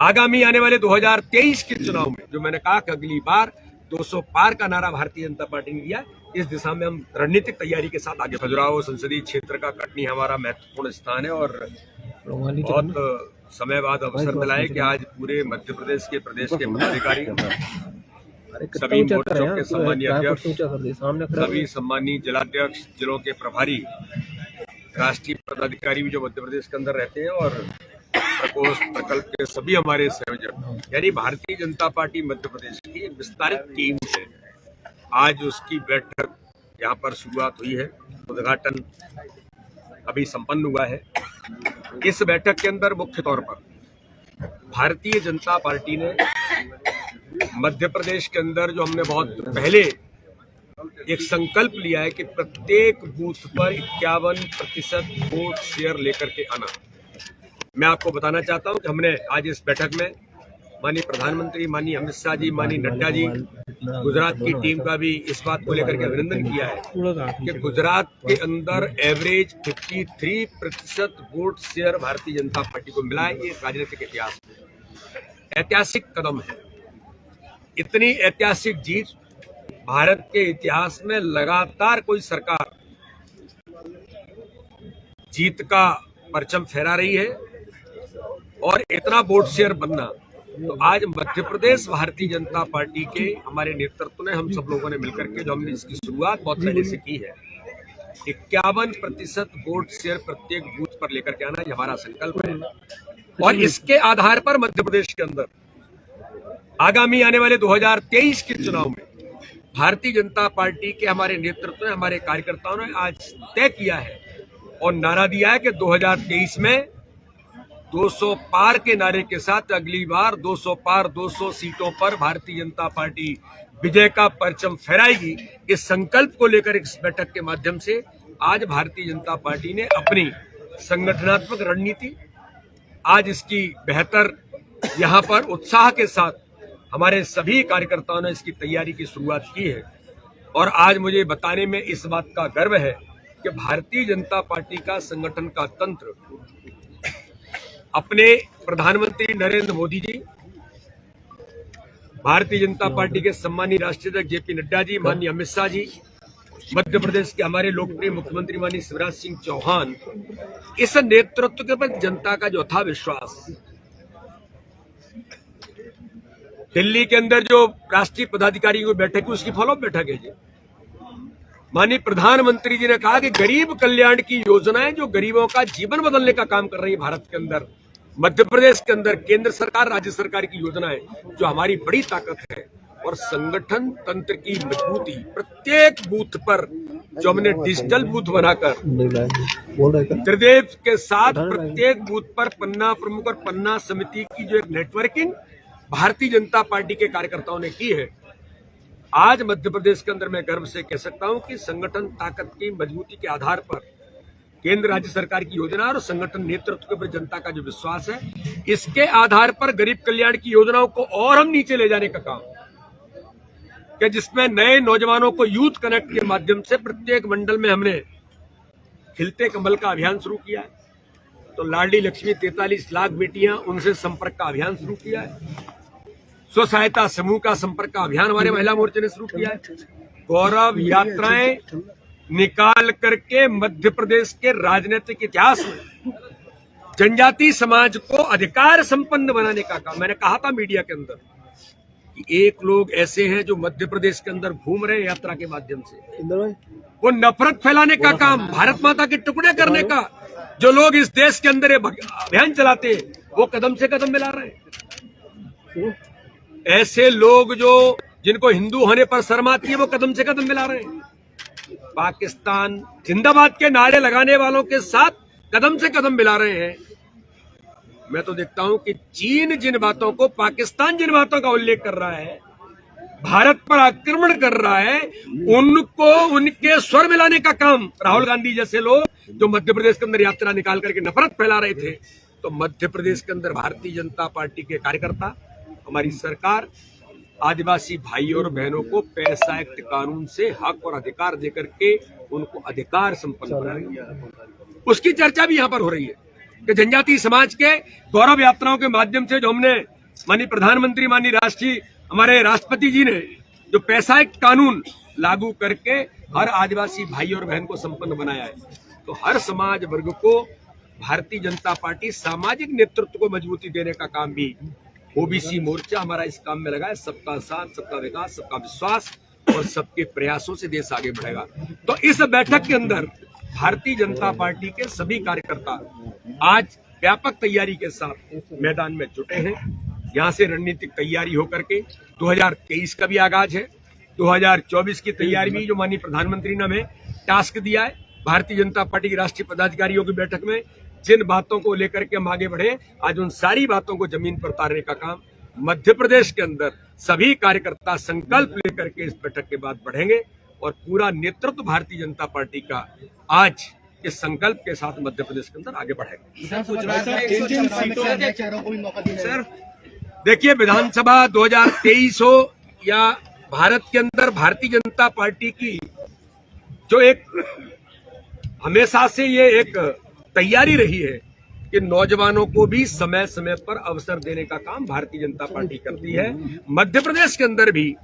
आगामी आने वाले 2023 के चुनाव में जो मैंने कहा कि अगली बार 200 पार का नारा भारतीय जनता पार्टी ने दिया, इस दिशा में हम रणनीतिक तैयारी के साथ आगे। खजुराहो संसदीय क्षेत्र का कटनी हमारा महत्वपूर्ण स्थान है और बहुत समय बाद अवसर मिला है कि आज पूरे मध्य प्रदेश के पदाधिकारी, सभी मोर्चों के सम्मानीय अध्यक्ष, सभी सम्मानीय जिलाध्यक्ष, जिलों के प्रभारी, राष्ट्रीय पदाधिकारी भी जो मध्य प्रदेश के अंदर रहते हैं और प्रकोष्ठ प्रकल्प के सभी हमारे संयोजक, यानी भारतीय जनता पार्टी मध्य प्रदेश की एक विस्तारित टीम है। आज उसकी बैठक यहाँ पर शुरुआत हुई है, उद्घाटन अभी संपन्न हुआ है। इस बैठक के अंदर मुख्य तौर पर भारतीय जनता पार्टी ने मध्य प्रदेश के अंदर जो हमने बहुत पहले एक संकल्प लिया है कि प्रत्येक बूथ पर 51% वोट शेयर लेकर के आना। मैं आपको बताना चाहता हूं कि हमने आज इस बैठक में माननीय प्रधानमंत्री, माननीय अमित शाह जी, माननीय नड्डा जी, गुजरात की टीम का भी इस बात को लेकर के अभिनंदन किया है कि गुजरात के अंदर average 53% vote share Bharatiya Janata party को मिला है। ये राजनीतिक इतिहास में ऐतिहासिक कदम है। इतनी ऐतिहासिक जीत भारत के इतिहास में लगातार कोई सरकार जीत का परचम फहरा रही है और इतना वोट शेयर बनना, तो आज मध्य प्रदेश भारतीय जनता पार्टी के हमारे नेतृत्व ने, हम सब लोगों ने मिलकर के जो हमने इसकी शुरुआत बहुत पहले से की है, 51% वोट शेयर प्रत्येक बूथ पर लेकर के आना, ये हमारा संकल्प है। और इसके आधार पर मध्य प्रदेश के अंदर आगामी आने वाले 2023 के चुनाव में भारतीय जनता पार्टी के हमारे नेतृत्व ने, हमारे कार्यकर्ताओं ने आज तय किया है और नारा दिया है कि 2023 में 200 पार के नारे के साथ अगली बार 200 पार 200 सीटों पर भारतीय जनता पार्टी विजय का परचम फहराएगी। इस संकल्प को लेकर इस बैठक के माध्यम से आज भारतीय जनता पार्टी ने अपनी संगठनात्मक रणनीति, आज इसकी बेहतर यहाँ पर उत्साह के साथ हमारे सभी कार्यकर्ताओं ने इसकी तैयारी की शुरुआत की है। और आज मुझे बताने में इस बात का गर्व है कि भारतीय जनता पार्टी का संगठन का तंत्र अपने प्रधानमंत्री नरेंद्र मोदी जी, भारतीय जनता पार्टी के सम्मानीय राष्ट्रीय अध्यक्ष जेपी नड्डा जी, माननीय अमित शाह जी, मध्य प्रदेश के हमारे लोकप्रिय मुख्यमंत्री माननीय शिवराज सिंह चौहान, इस नेतृत्व के प्रति जनता का जो था विश्वास, दिल्ली के अंदर जो राष्ट्रीय पदाधिकारियों की बैठक है उसकी फॉलोअप बैठक है जी। माननीय प्रधानमंत्री जी ने कहा कि गरीब कल्याण की योजनाएं जो गरीबों का जीवन बदलने का काम कर रही है भारत के अंदर, मध्य प्रदेश के अंदर केंद्र सरकार, राज्य सरकार की योजनाएं जो हमारी बड़ी ताकत है। और संगठन तंत्र की मजबूती, प्रत्येक बूथ पर जो हमने डिजिटल बूथ बनाकर त्रिदेव के साथ प्रत्येक बूथ पर पन्ना प्रमुख और पन्ना समिति की जो एक नेटवर्किंग भारतीय जनता पार्टी के कार्यकर्ताओं ने की है, आज मध्य प्रदेश के अंदर मैं गर्व से कह सकता हूं कि संगठन ताकत की मजबूती के आधार पर केंद्र राज्य सरकार की योजना और संगठन नेतृत्व के प्रति जनता का जो विश्वास है, इसके आधार पर गरीब कल्याण की योजनाओं को और हम नीचे ले जाने का काम, कि जिसमें नए नौजवानों को यूथ कनेक्ट के माध्यम से प्रत्येक मंडल में हमने खिलते कमल का अभियान शुरू किया है। तो लाडली लक्ष्मी 43 लाख बेटियां, उनसे संपर्क का अभियान शुरू किया है। स्व सहायता समूह का संपर्क का अभियान हमारे महिला मोर्चे ने शुरू किया है। गौरव यात्राएं निकाल करके मध्य प्रदेश के राजनीतिक इतिहास में जनजातीय समाज को अधिकार संपन्न बनाने का काम, मैंने कहा था मीडिया के अंदर कि एक लोग ऐसे हैं जो मध्य प्रदेश के अंदर घूम रहे हैं यात्रा के माध्यम से, वो नफरत फैलाने का काम, भारत माता के टुकड़े करने का जो लोग इस देश के अंदर अभियान चलाते हैं, वो कदम से कदम मिला रहे हैं। ऐसे लोग जो जिनको हिंदू होने पर शर्म आती है, वो कदम से कदम मिला रहे हैं। पाकिस्तान जिंदाबाद के नारे लगाने वालों के साथ कदम से कदम मिला रहे हैं। मैं तो देखता हूं कि चीन जिन बातों को, पाकिस्तान जिन बातों का उल्लेख कर रहा है, भारत पर आक्रमण कर रहा है, उनको उनके स्वर मिलाने का काम राहुल गांधी जैसे लोग जो मध्य प्रदेश के अंदर यात्रा निकाल करके नफरत फैला रहे थे। तो मध्य प्रदेश के अंदर भारतीय जनता पार्टी के कार्यकर्ता, हमारी सरकार आदिवासी भाई और बहनों को पैसा एक्ट कानून से हक और अधिकार देकर के उनको अधिकार संपन्न बना रही है। उसकी चर्चा भी यहाँ पर हो रही है। कि जनजातीय समाज के गौरव यात्राओं के माध्यम से जो हमने माननीय प्रधानमंत्री, माननीय हमारे राष्ट्रपति जी ने जो पैसा एक कानून लागू करके हर आदिवासी भाई और बहन को संपन्न बनाया है, तो हर समाज वर्ग को भारतीय जनता पार्टी सामाजिक नेतृत्व को मजबूती देने का काम भी ओबीसी मोर्चा हमारा इस काम में लगा है। सबका साथ, सबका विकास, सबका विश्वास और सबके प्रयासों से देश आगे बढ़ेगा। तो इस बैठक के अंदर भारतीय जनता पार्टी के सभी कार्यकर्ता आज व्यापक तैयारी के साथ मैदान में जुटे हैं। यहां से रणनीतिक तैयारी होकर के 2023 का भी आगाज है, 2024 की तैयारी भी जो माननीय प्रधानमंत्री ने हमें टास्क दिया है। भारतीय जनता पार्टी के राष्ट्रीय पदाधिकारियों की बैठक में जिन बातों को लेकर के हम आगे बढ़े, आज उन सारी बातों को जमीन पर उतारने का काम मध्य प्रदेश के अंदर सभी कार्यकर्ता संकल्प लेकर के इस बैठक के बाद बढ़ेंगे और पूरा नेतृत्व भारतीय जनता पार्टी का आज इस संकल्प के साथ मध्य प्रदेश के अंदर आगे बढ़ेगा। सर देखिए, विधानसभा 2023 हो या भारत के अंदर भारतीय जनता पार्टी की जो एक हमेशा से ये एक तैयारी रही है कि नौजवानों को भी समय समय पर अवसर देने का काम भारतीय जनता पार्टी करती है। मध्य प्रदेश के अंदर भी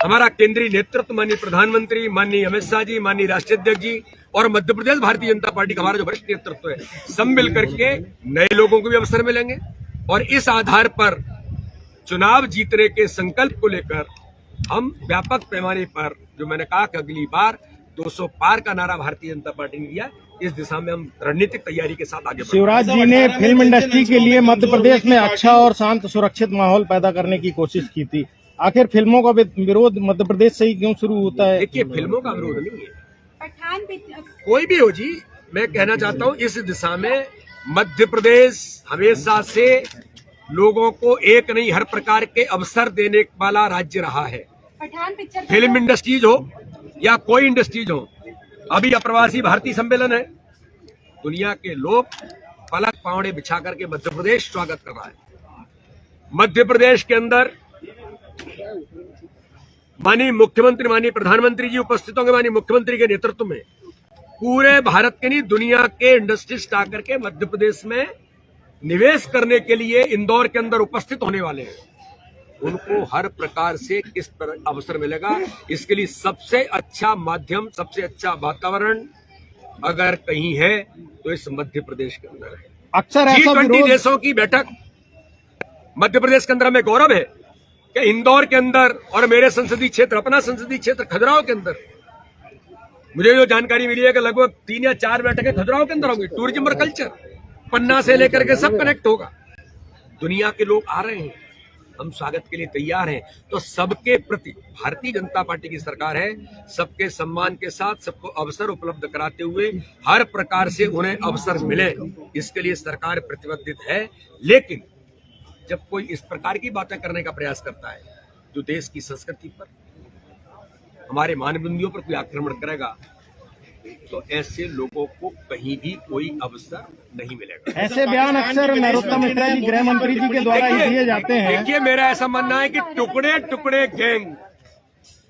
हमारा केंद्रीय नेतृत्व, माननीय प्रधानमंत्री, माननीय अमित शाह जी, माननीय राष्ट्रीय अध्यक्ष जी और मध्य प्रदेश भारतीय जनता पार्टी का हमारा जो वरिष्ठ नेतृत्व है, सब मिल करके नए लोगों को भी अवसर मिलेंगे और इस आधार पर चुनाव जीतने के संकल्प को लेकर हम व्यापक पैमाने पर, जो मैंने कहा कि अगली बार 200 पार का नारा भारतीय जनता पार्टी ने दिया, इस दिशा में हम रणनीतिक तैयारी के साथ आगे। शिवराज जी ने फिल्म इंडस्ट्री के लिए मध्य प्रदेश में अच्छा और शांत सुरक्षित माहौल पैदा करने की कोशिश की थी। आखिर फिल्मों का विरोध मध्य प्रदेश से ही क्यों शुरू होता है? देखिए, फिल्मों का विरोध नहीं है, कोई भी हो जी। मैं कहना चाहता हूँ इस दिशा में मध्य प्रदेश हमेशा से लोगों को एक नहीं हर प्रकार के अवसर देने वाला राज्य रहा है। फिल्म इंडस्ट्रीज हो या कोई इंडस्ट्रीज हो, अभी अप्रवासी भारतीय सम्मेलन है, दुनिया के लोग पलक पावड़े बिछा करके मध्य प्रदेश स्वागत कर रहा है। मध्य प्रदेश के अंदर माननीय मुख्यमंत्री, माननीय प्रधानमंत्री जी उपस्थित होंगे, माननीय मुख्यमंत्री के नेतृत्व में पूरे भारत के नहीं दुनिया के इंडस्ट्रिस्ट आकर के मध्य प्रदेश में निवेश करने के लिए इंदौर के अंदर उपस्थित होने वाले हैं। उनको हर प्रकार से किस तरह अवसर मिलेगा, इसके लिए सबसे अच्छा माध्यम, सबसे अच्छा वातावरण अगर कहीं है तो इस मध्य प्रदेश के अंदर है। अक्सर G20 देशों की बैठक मध्य प्रदेश के अंदर हमें गौरव है कि इंदौर के अंदर और मेरे संसदीय क्षेत्र, अपना संसदीय क्षेत्र खजुराहो के अंदर मुझे जो जानकारी मिली है कि लगभग 3 या 4 बैठकें खजुराहो के अंदर होंगी। टूरिज्म और कल्चर, पन्ना से लेकर के सब कनेक्ट होगा। दुनिया के लोग आ रहे हैं, हम स्वागत के लिए तैयार हैं। तो सबके प्रति भारतीय जनता पार्टी की सरकार है, सबके सम्मान के साथ सबको अवसर उपलब्ध कराते हुए हर प्रकार से उन्हें अवसर मिले, इसके लिए सरकार प्रतिबद्ध है। लेकिन जब कोई इस प्रकार की बातें करने का प्रयास करता है जो देश की संस्कृति पर, हमारे मानबंदियों पर कोई आक्रमण करेगा, तो ऐसे लोगों को कहीं भी कोई अवसर नहीं मिलेगा। ऐसे बयान अक्सर नरोत्तम मिश्रा जी, गृह मंत्री जी के द्वारा ही दिए जाते हैं। देखिए, मेरा ऐसा मानना है कि टुकड़े टुकड़े गैंग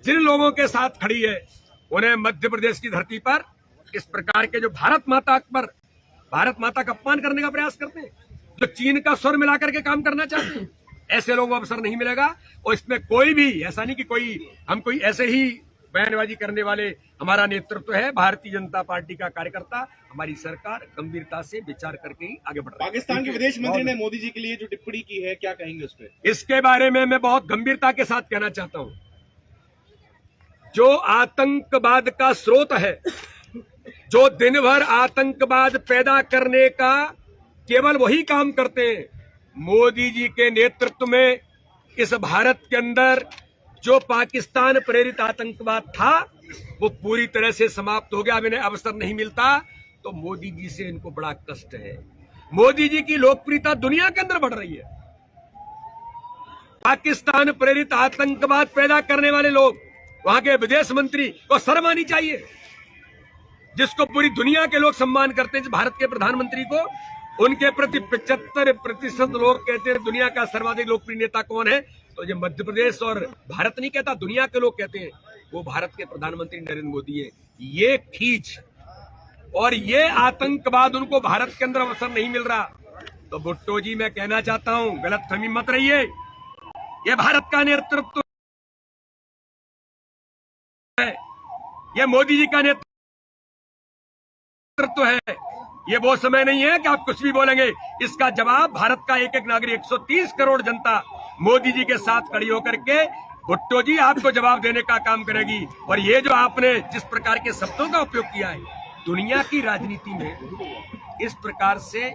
जिन लोगों के साथ खड़ी है, उन्हें मध्य प्रदेश की धरती पर इस प्रकार के जो भारत माता का अपमान करने का प्रयास करते हैं, जो चीन का स्वर मिलाकर के काम करना चाहते हैं, ऐसे लोगों को अवसर नहीं मिलेगा। और इसमें कोई भी ऐसा नहीं कि हम कोई ऐसे ही बयानबाजी करने वाले, हमारा नेतृत्व है, भारतीय जनता पार्टी का कार्यकर्ता, हमारी सरकार गंभीरता से विचार करके ही आगे बढ़ रही है। पाकिस्तान के विदेश मंत्री ने मोदी जी के लिए जो टिप्पणी की है, क्या कहेंगे उस पर? इसके बारे में मैं बहुत गंभीरता के साथ कहना चाहता हूं। जो आतंकवाद का स्रोत है, जो दिन भर आतंकवाद पैदा करने का केवल वही काम करते हैं, मोदी जी के नेतृत्व में इस भारत के अंदर जो पाकिस्तान प्रेरित आतंकवाद था वो पूरी तरह से समाप्त हो गया। अब इन्हें अवसर नहीं मिलता तो मोदी जी से इनको बड़ा कष्ट है। मोदी जी की लोकप्रियता दुनिया के अंदर बढ़ रही है। पाकिस्तान प्रेरित आतंकवाद पैदा करने वाले लोग, वहां के विदेश मंत्री को शर्म आनी चाहिए, जिसको पूरी दुनिया के लोग सम्मान करते हैं। भारत के प्रधानमंत्री को उनके प्रति 75% लोग कहते हैं दुनिया का सर्वाधिक लोकप्रिय नेता कौन है, तो ये मध्य प्रदेश और भारत नहीं कहता, दुनिया के लोग कहते हैं वो भारत के प्रधानमंत्री नरेंद्र मोदी है। ये खींच और ये आतंकवाद उनको भारत के अंदर अवसर नहीं मिल रहा। तो भुट्टो जी, मैं कहना चाहता हूं, गलतफहमी मत रहिए। ये भारत का नेतृत्व है, ये मोदी जी का नेतृत्व है। ये वो समय नहीं है कि आप कुछ भी बोलेंगे। इसका जवाब भारत का एक एक नागरिक, 130 करोड़ जनता मोदी जी के साथ खड़ी होकर के भुट्टो जी आपको जवाब देने का काम करेगी। और ये जो आपने जिस प्रकार के शब्दों का उपयोग किया है, दुनिया की राजनीति में इस प्रकार से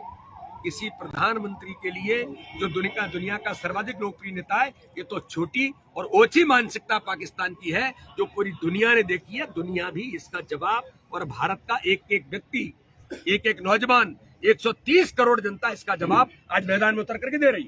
किसी प्रधानमंत्री के लिए जो दुनिया का सर्वाधिक लोकप्रिय नेता है, ये तो छोटी और ओछी मानसिकता पाकिस्तान की है जो पूरी दुनिया ने देखी है। दुनिया भी इसका जवाब, और भारत का एक एक व्यक्ति, एक एक नौजवान, 130 करोड़ जनता इसका जवाब आज मैदान में उतर करके दे रही है।